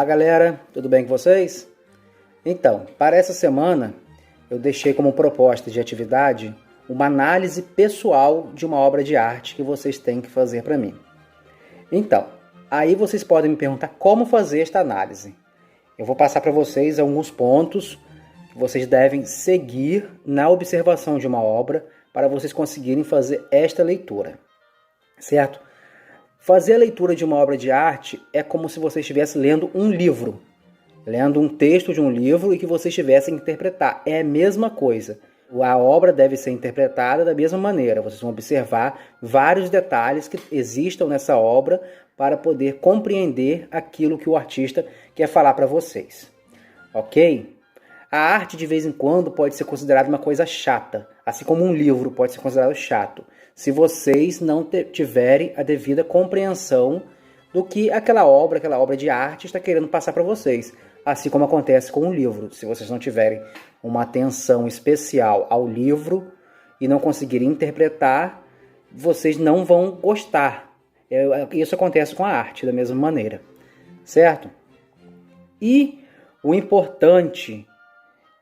Olá galera, tudo bem com vocês? Então, para essa semana eu deixei como proposta de atividade uma análise pessoal de uma obra de arte que vocês têm que fazer para mim. Então, aí vocês podem me perguntar como fazer esta análise. Eu vou passar para vocês alguns pontos que vocês devem seguir na observação de uma obra para vocês conseguirem fazer esta leitura, certo? Fazer a leitura de uma obra de arte é como se você estivesse lendo um livro, lendo um texto de um livro e que você estivesse a interpretar. É a mesma coisa. A obra deve ser interpretada da mesma maneira. Vocês vão observar vários detalhes que existam nessa obra para poder compreender aquilo que o artista quer falar para vocês. Ok? A arte, de vez em quando, pode ser considerada uma coisa chata, assim como um livro pode ser considerado chato, se vocês não tiverem a devida compreensão do que aquela obra de arte está querendo passar para vocês. Assim como acontece com um livro. Se vocês não tiverem uma atenção especial ao livro e não conseguirem interpretar, vocês não vão gostar. Isso acontece com a arte da mesma maneira, certo? E o importante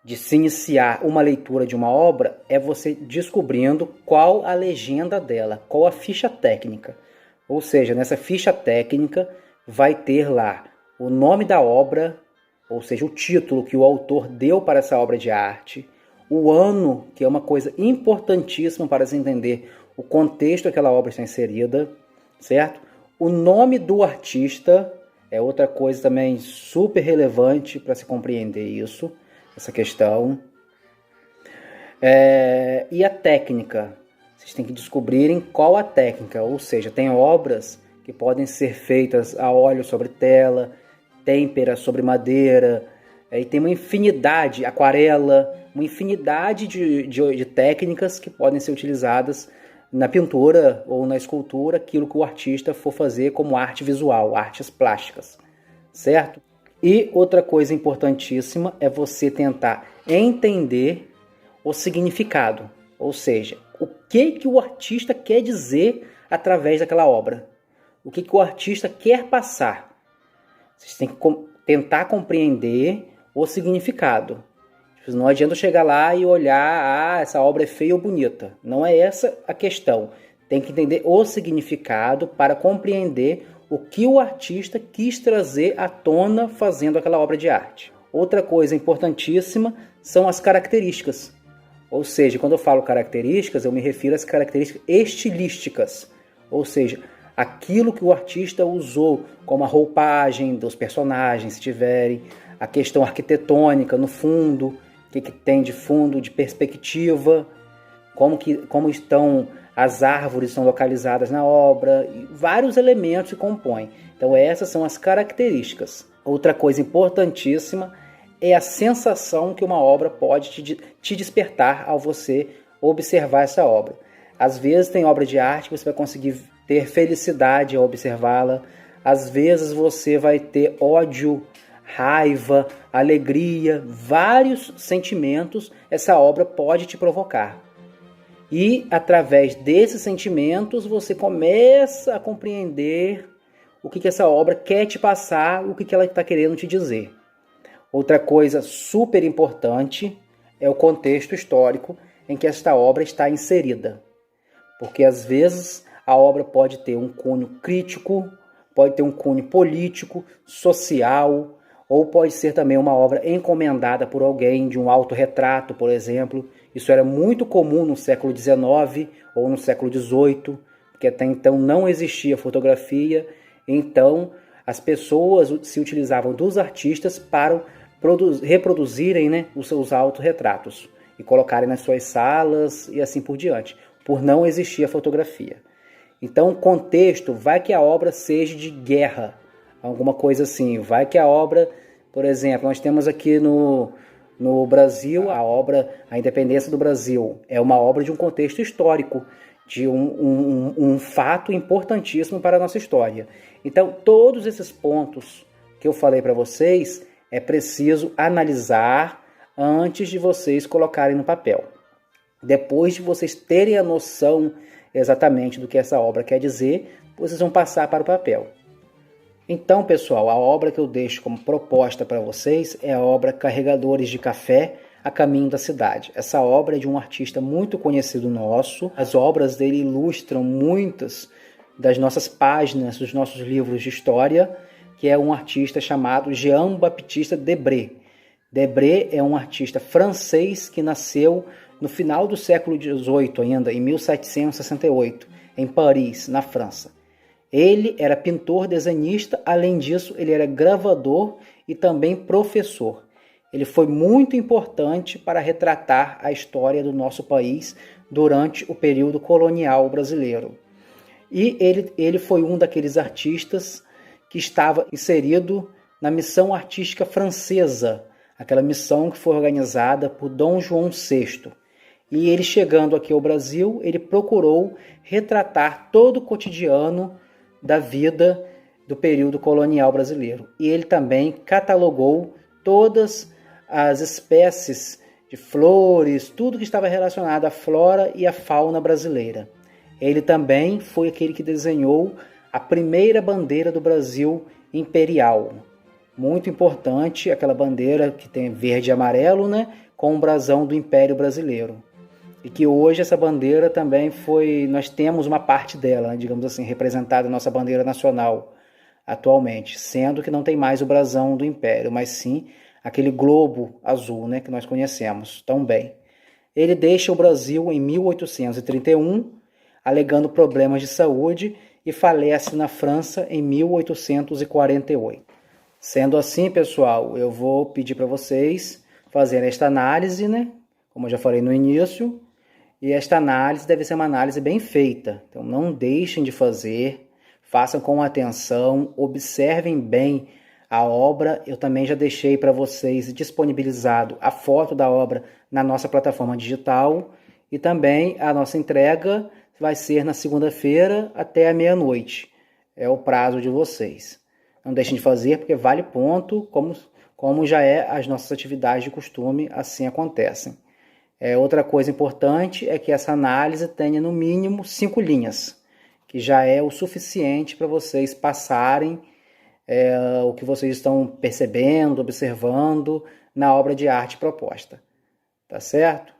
de se iniciar uma leitura de uma obra é você descobrindo qual a legenda dela, qual a ficha técnica. Ou seja, nessa ficha técnica vai ter lá o nome da obra, ou seja, o título que o autor deu para essa obra de arte, o ano, que é uma coisa importantíssima para se entender o contexto que aquela obra está inserida, certo? O nome do artista é outra coisa também super relevante para se compreender isso, essa questão. E a técnica. Vocês têm que descobrirem qual a técnica, ou seja, tem obras que podem ser feitas a óleo sobre tela, têmpera sobre madeira, e tem uma infinidade, aquarela, uma infinidade de técnicas que podem ser utilizadas na pintura ou na escultura, aquilo que o artista for fazer como arte visual, artes plásticas, certo? E outra coisa importantíssima é você tentar entender o significado, ou seja, o que o artista quer dizer através daquela obra, o que o artista quer passar. Vocês têm que tentar compreender o significado. Não adianta chegar lá e olhar, essa obra é feia ou bonita. Não é essa a questão. Tem que entender o significado para compreender o que o artista quis trazer à tona fazendo aquela obra de arte. Outra coisa importantíssima são as características. Ou seja, quando eu falo características, eu me refiro às características estilísticas. Ou seja, aquilo que o artista usou, como a roupagem dos personagens, se tiverem, a questão arquitetônica no fundo, o que tem de fundo, de perspectiva, como estão as árvores estão localizadas na obra, e vários elementos que compõem. Então essas são as características. Outra coisa importantíssima é a sensação que uma obra pode te despertar ao você observar essa obra. Às vezes tem obra de arte que você vai conseguir ter felicidade ao observá-la. Às vezes você vai ter ódio, raiva, alegria, vários sentimentos essa obra pode te provocar. E através desses sentimentos você começa a compreender o que essa obra quer te passar, o que ela está querendo te dizer. Outra coisa super importante é o contexto histórico em que esta obra está inserida. Porque às vezes a obra pode ter um cunho crítico, pode ter um cunho político, social, ou pode ser também uma obra encomendada por alguém, de um autorretrato, por exemplo. Isso era muito comum no século XIX ou no século XVIII, porque até então não existia fotografia, então as pessoas se utilizavam dos artistas para reproduzirem, os seus autorretratos e colocarem nas suas salas e assim por diante, por não existir a fotografia. Então, contexto, vai que a obra seja de guerra, alguma coisa assim. Vai que a obra, por exemplo, nós temos aqui no Brasil, A Independência do Brasil, é uma obra de um contexto histórico, de um fato importantíssimo para a nossa história. Então, todos esses pontos que eu falei para vocês, é preciso analisar antes de vocês colocarem no papel. Depois de vocês terem a noção exatamente do que essa obra quer dizer, vocês vão passar para o papel. Então, pessoal, a obra que eu deixo como proposta para vocês é a obra Carregadores de Café a Caminho da Cidade. Essa obra é de um artista muito conhecido nosso. As obras dele ilustram muitas das nossas páginas dos nossos livros de história, que é um artista chamado Jean-Baptiste Debré. Debré é um artista francês que nasceu no final do século XVIII, ainda em 1768, em Paris, na França. Ele era pintor, desenhista, além disso, ele era gravador e também professor. Ele foi muito importante para retratar a história do nosso país durante o período colonial brasileiro. E ele foi um daqueles artistas que estava inserido na missão artística francesa, aquela missão que foi organizada por Dom João VI. E ele, chegando aqui ao Brasil, ele procurou retratar todo o cotidiano da vida do período colonial brasileiro. E ele também catalogou todas as espécies de flores, tudo que estava relacionado à flora e à fauna brasileira. Ele também foi aquele que desenhou a primeira bandeira do Brasil imperial. Muito importante, aquela bandeira que tem verde e amarelo, né, com o brasão do Império Brasileiro. E que hoje essa bandeira também nós temos uma parte dela, né, digamos assim, representada na nossa bandeira nacional atualmente, sendo que não tem mais o brasão do Império, mas sim aquele globo azul, né, que nós conhecemos tão bem. Ele deixa o Brasil em 1831, alegando problemas de saúde, e falece na França em 1848. Sendo assim, pessoal, eu vou pedir para vocês fazerem esta análise, né, como eu já falei no início, e esta análise deve ser uma análise bem feita. Então não deixem de fazer, façam com atenção, observem bem a obra. Eu também já deixei para vocês disponibilizado a foto da obra na nossa plataforma digital, e também a nossa entrega vai ser na segunda-feira até a meia-noite. É o prazo de vocês. Não deixem de fazer, porque vale ponto, como já é as nossas atividades de costume, assim acontecem. Outra coisa importante é que essa análise tenha no mínimo 5 linhas, que já é o suficiente para vocês passarem o que vocês estão percebendo, observando na obra de arte proposta. Tá certo?